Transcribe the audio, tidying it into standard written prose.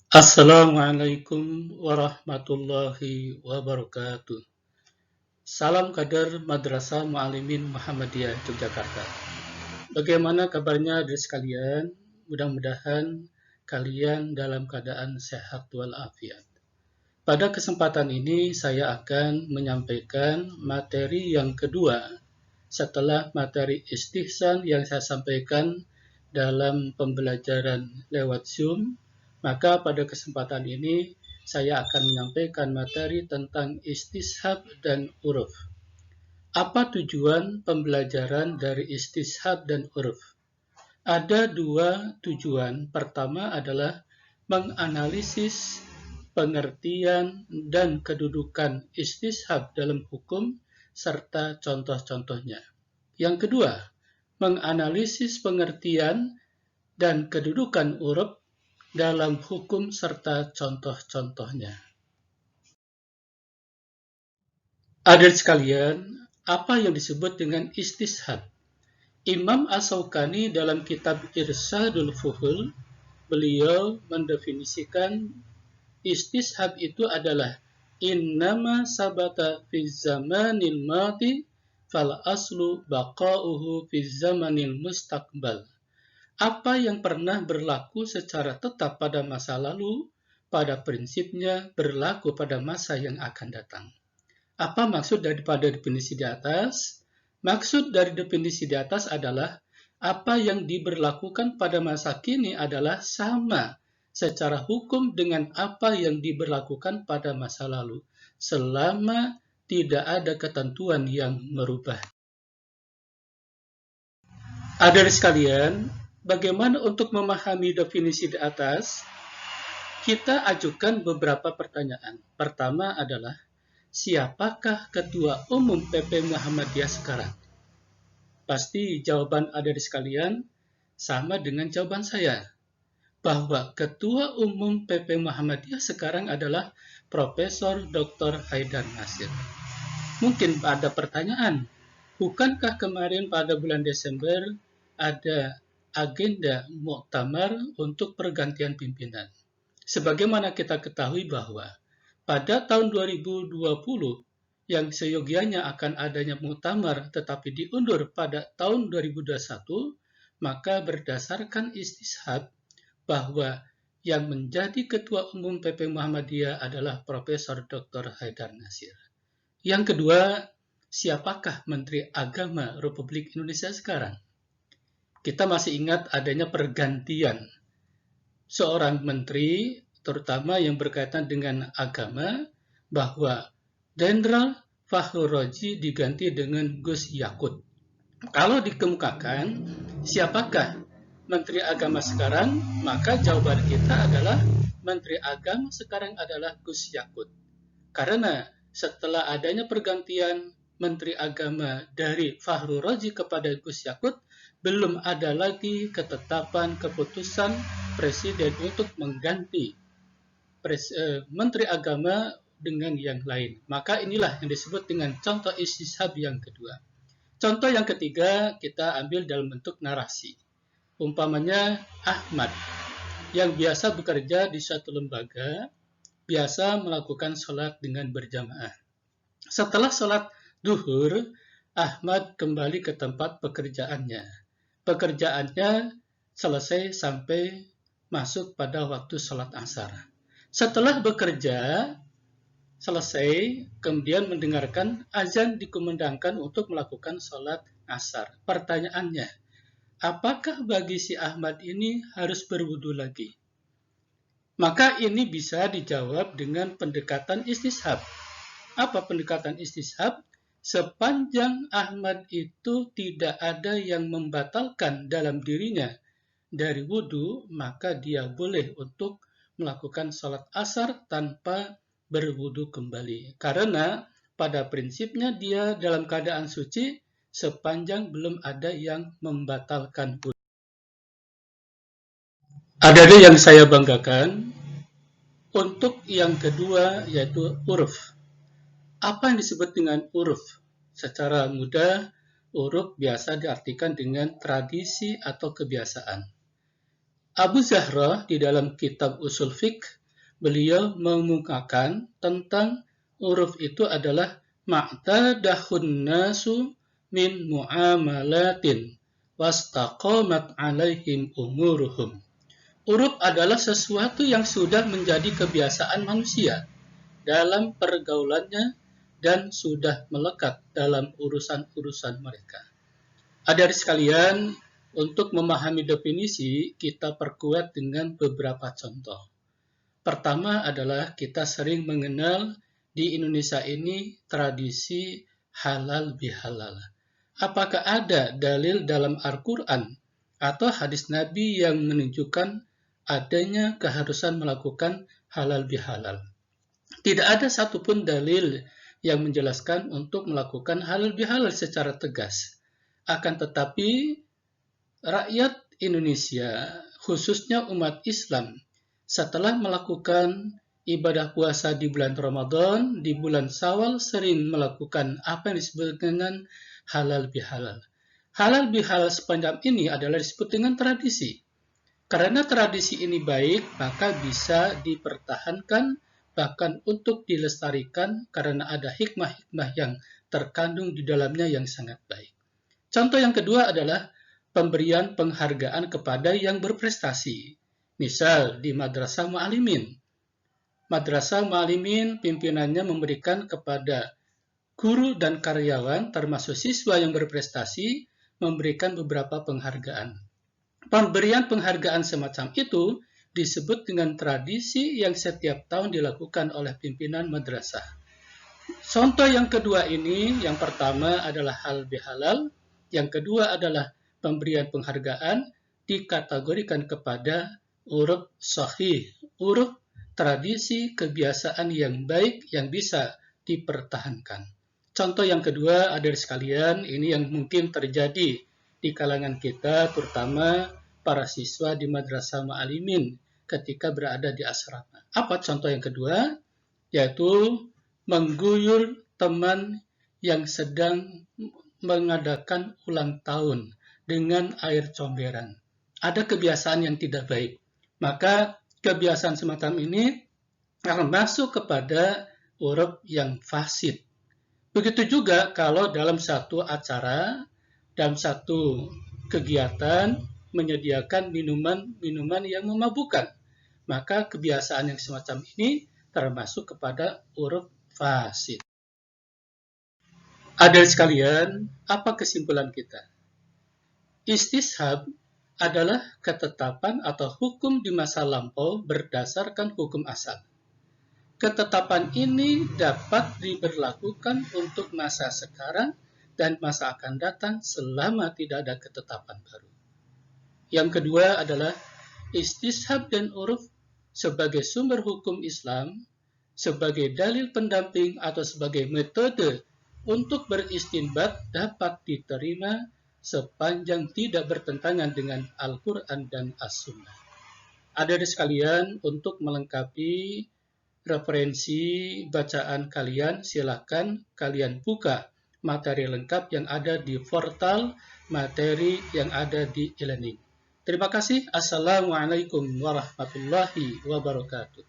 Assalamualaikum warahmatullahi wabarakatuh. Salam kader Madrasah Muallimin Muhammadiyah Yogyakarta. Bagaimana kabarnya adik sekalian? Mudah-mudahan kalian dalam keadaan sehat walafiat. Pada kesempatan ini saya akan menyampaikan materi yang kedua setelah materi istihsan yang saya sampaikan dalam pembelajaran lewat Zoom. Maka pada kesempatan ini saya akan menyampaikan materi tentang istishab dan uruf. Apa tujuan pembelajaran dari istishab dan uruf? Ada dua tujuan. Pertama adalah menganalisis pengertian dan kedudukan istishab dalam hukum serta contoh-contohnya. Yang kedua, menganalisis pengertian dan kedudukan uruf dalam hukum serta contoh-contohnya. Adik sekalian, apa yang disebut dengan istishab? Imam As-Syaukani dalam kitab Irsyadul Fuhul, beliau mendefinisikan istishab itu adalah innama sabata fi zamanil madi fal aslu baqa'uhu fi zamanil mustaqbal. Apa yang pernah berlaku secara tetap pada masa lalu, pada prinsipnya berlaku pada masa yang akan datang. Apa maksud daripada definisi di atas? Maksud dari definisi di atas adalah apa yang diberlakukan pada masa kini adalah sama secara hukum dengan apa yang diberlakukan pada masa lalu, selama tidak ada ketentuan yang merubah. Adik sekalian, bagaimana untuk memahami definisi di atas? Kita ajukan beberapa pertanyaan. Pertama adalah, siapakah Ketua Umum PP Muhammadiyah sekarang? Pasti jawaban adik sekalian sama dengan jawaban saya, bahwa Ketua Umum PP Muhammadiyah sekarang adalah Profesor Dr. Haidar Nasir. Mungkin ada pertanyaan, bukankah kemarin pada bulan Desember ada agenda muktamar untuk pergantian pimpinan? Sebagaimana kita ketahui bahwa pada tahun 2020 yang seyogianya akan adanya muktamar tetapi diundur pada tahun 2021, maka berdasarkan istishab bahwa yang menjadi Ketua Umum PP Muhammadiyah adalah Profesor Dr. Haidar Nasir. Yang kedua, siapakah Menteri Agama Republik Indonesia sekarang? Kita masih ingat adanya pergantian seorang menteri, terutama yang berkaitan dengan agama, bahwa Jenderal Fahru Raji diganti dengan Gus Yakut. Kalau dikemukakan, siapakah Menteri Agama sekarang? Maka jawaban kita adalah Menteri Agama sekarang adalah Gus Yakut. Karena setelah adanya pergantian Menteri Agama dari Fahru Raji kepada Gus Yakut, belum ada lagi ketetapan keputusan Presiden untuk mengganti Menteri Agama dengan yang lain. Maka inilah yang disebut dengan contoh istishab yang kedua. Contoh yang ketiga kita ambil dalam bentuk narasi. Umpamanya Ahmad yang biasa bekerja di suatu lembaga, biasa melakukan sholat dengan berjamaah. Setelah sholat duhur, Ahmad kembali ke tempat pekerjaannya. Pekerjaannya selesai sampai masuk pada waktu sholat asar. Setelah bekerja selesai, kemudian mendengarkan azan dikumandangkan untuk melakukan sholat asar. Pertanyaannya, apakah bagi si Ahmad ini harus berwudu lagi? Maka ini bisa dijawab dengan pendekatan istishab. Apa pendekatan istishab? Sepanjang Ahmad itu tidak ada yang membatalkan dalam dirinya dari wudu, maka dia boleh untuk melakukan sholat asar tanpa berwudu kembali. Karena pada prinsipnya dia dalam keadaan suci sepanjang belum ada yang membatalkan wudu. Ada yang saya banggakan untuk yang kedua yaitu uruf. Apa yang disebut dengan uruf? Secara mudah, uruf biasa diartikan dengan tradisi atau kebiasaan. Abu Zahra di dalam kitab Usul Fiqh beliau mengemukakan tentang uruf itu adalah ma'tadahun nasu min muamalatin wastaqamat alaihim umuruhum. Uruf adalah sesuatu yang sudah menjadi kebiasaan manusia dalam pergaulannya dan sudah melekat dalam urusan-urusan mereka. Adik-adik sekalian, untuk memahami definisi, kita perkuat dengan beberapa contoh. Pertama adalah kita sering mengenal di Indonesia ini tradisi halal bihalal. Apakah ada dalil dalam Al-Quran atau hadis Nabi yang menunjukkan adanya keharusan melakukan halal bihalal? Tidak ada satupun dalil yang menjelaskan untuk melakukan halal bihalal secara tegas. Akan tetapi, rakyat Indonesia, khususnya umat Islam, setelah melakukan ibadah puasa di bulan Ramadan, di bulan Syawal sering melakukan apa yang disebut dengan halal bihalal. Halal bihalal sepanjang ini adalah disebut dengan tradisi. Karena tradisi ini baik, maka bisa dipertahankan, bahkan untuk dilestarikan karena ada hikmah-hikmah yang terkandung di dalamnya yang sangat baik. Contoh yang kedua adalah pemberian penghargaan kepada yang berprestasi. Misal di Madrasah Mu'alimin. Madrasah Mu'alimin pimpinannya memberikan kepada guru dan karyawan termasuk siswa yang berprestasi memberikan beberapa penghargaan. Pemberian penghargaan semacam itu disebut dengan tradisi yang setiap tahun dilakukan oleh pimpinan madrasah. Contoh yang kedua ini, yang pertama adalah halal bihalal, yang kedua adalah pemberian penghargaan dikategorikan kepada uruf sahih, uruf tradisi kebiasaan yang baik yang bisa dipertahankan. Contoh yang kedua, adik sekalian, ini yang mungkin terjadi di kalangan kita, terutama para siswa di Madrasah Mu'alimin ketika berada di asrama. Apa contoh yang kedua? Yaitu mengguyur teman yang sedang mengadakan ulang tahun dengan air comberan. Ada kebiasaan yang tidak baik. Maka kebiasaan semacam ini akan masuk kepada uruf yang fasid. Begitu juga kalau dalam satu acara, dalam satu kegiatan menyediakan minuman-minuman yang memabukkan. Maka kebiasaan yang semacam ini termasuk kepada uruf fasid. Adik sekalian, apa kesimpulan kita? Istishab adalah ketetapan atau hukum di masa lampau berdasarkan hukum asal. Ketetapan ini dapat diberlakukan untuk masa sekarang dan masa akan datang selama tidak ada ketetapan baru. Yang kedua adalah istishab dan uruf sebagai sumber hukum Islam, sebagai dalil pendamping atau sebagai metode untuk beristinbat dapat diterima sepanjang tidak bertentangan dengan Al-Quran dan As-Sunnah. Adik-adik sekalian, untuk melengkapi referensi bacaan kalian, silakan kalian buka materi lengkap yang ada di portal materi yang ada di e-learning. Terima kasih. Assalamualaikum warahmatullahi wabarakatuh.